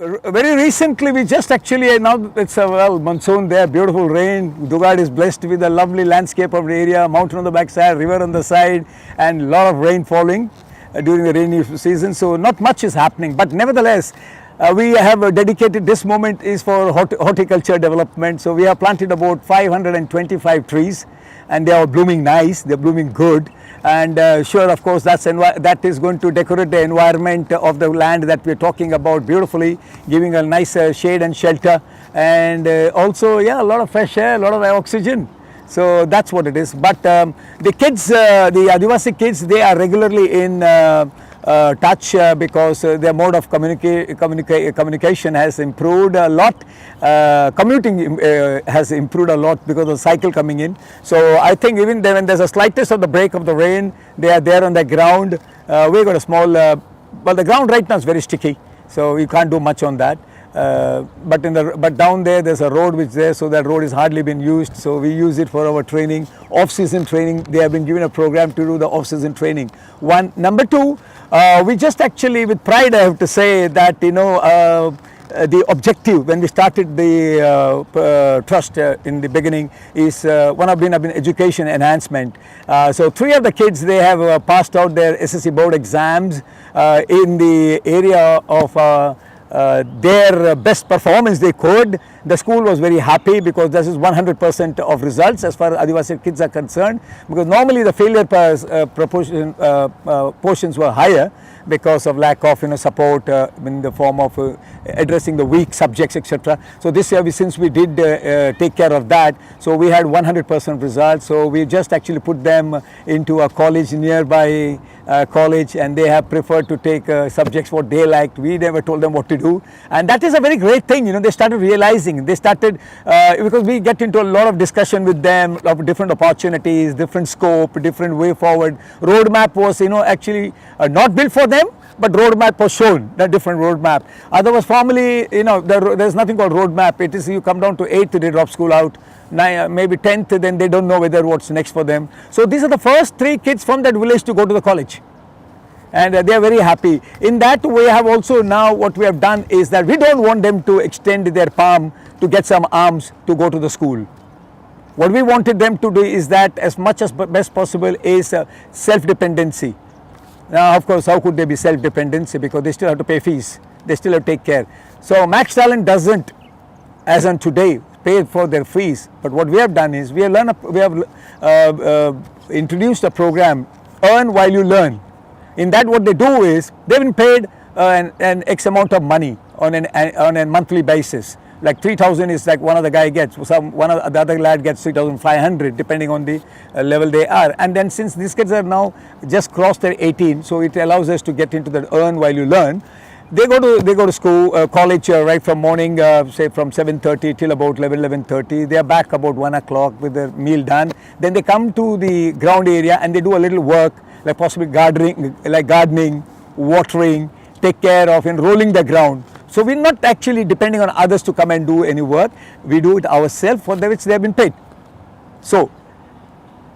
Very recently, we just actually, now it's a monsoon there, beautiful rain. Dugad is blessed with a lovely landscape of the area, mountain on the backside, river on the side, and a lot of rain falling during the rainy season. So not much is happening, but nevertheless, we have dedicated this moment is for horticulture development. So we have planted about 525 trees, and they are blooming nice, they're blooming good. And sure, of course, that is going to decorate the environment of the land that we're talking about beautifully, giving a nice shade and shelter, and also, yeah, a lot of fresh air, a lot of oxygen. So that's what it is. But the kids, the Advasi kids, they are regularly in touch because their mode of communication has improved a lot. Commuting has improved a lot because of the cycle coming in. So I think even when there's a slightest of the break of the rain, they are there on the ground. We got a small, well, the ground right now is very sticky, so you can't do much on that. But down there's a road which is there, so that road has hardly been used, so we use it for our training, off-season training. They have been given a program to do the off-season training. One. Number two, we just actually, with pride I have to say that, you know, the objective when we started the trust in the beginning is one of been education enhancement. So 3 of the kids, they have passed out their SSC board exams in the area of their best performance they could. The school was very happy because this is 100% of results as far as Adivasi kids are concerned, because normally the failure portions were higher because of lack of support in the form of addressing the weak subjects, etc. So this year, since we did take care of that, so we had 100% results. So we just actually put them into a college, nearby college, and they have preferred to take subjects what they liked. We never told them what to do, and that is a very great thing. They started realizing. They started because we get into a lot of discussion with them of different opportunities, different scope, different way forward. Roadmap was actually not built for them, but roadmap was shown, the different roadmap. Otherwise, formally, there's nothing called roadmap. It is you come down to 8th, they drop school out. Maybe 10th, then they don't know whether what's next for them. So these are the first 3 kids from that village to go to the college, and they are very happy. In that way, have also now what we have done is that we don't want them to extend their palm to get some alms to go to the school. What we wanted them to do is that as much as best possible is self-dependency. Now, of course, how could they be self-dependency, because they still have to pay fees, they still have to take care. So Maxtalent doesn't, as on today, pay for their fees. But what we have done is we have introduced a program, Earn While You Learn. In that, what they do is they've been paid an X amount of money on a monthly basis. Like 3,000 is like one of the guy gets, one of the other lad gets 3,500 depending on the level they are. And then since these kids are now just crossed their 18, so it allows us to get into the Earn While You Learn. They go to school, college right from morning, say from 7:30 till about 11:30. They are back about 1 o'clock with their meal done. Then they come to the ground area and they do a little work, like possibly gardening, watering, take care of and rolling the ground. So we're not actually depending on others to come and do any work. We do it ourselves, for which they have been paid. So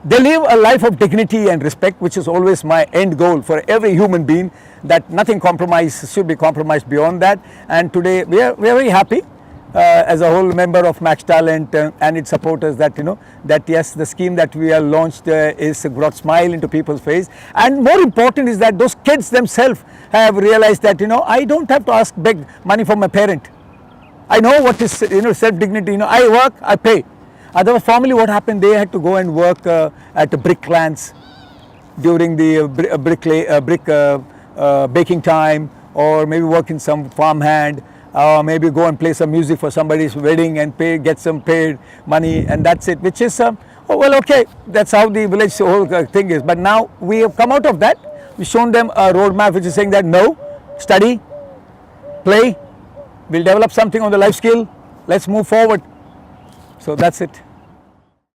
they live a life of dignity and respect, which is always my end goal for every human being, that nothing should be compromised beyond that. And today we are very happy as a whole member of Maxtalent and its supporters that that yes, the scheme that we have launched is brought smile into people's face. And more important is that those kids themselves have realized that I don't have to beg money from my parent. I know what is self-dignity. I work, I pay. Otherwise, formerly what happened, they had to go and work at the brick lands during the brick baking time, or maybe work in some farmhand, or maybe go and play some music for somebody's wedding and get some paid money, and that's it. Which is okay, that's how the village whole thing is. But now we have come out of that. We've shown them a roadmap which is saying that no, study, play, we'll develop something on the life skill, let's move forward. So that's it.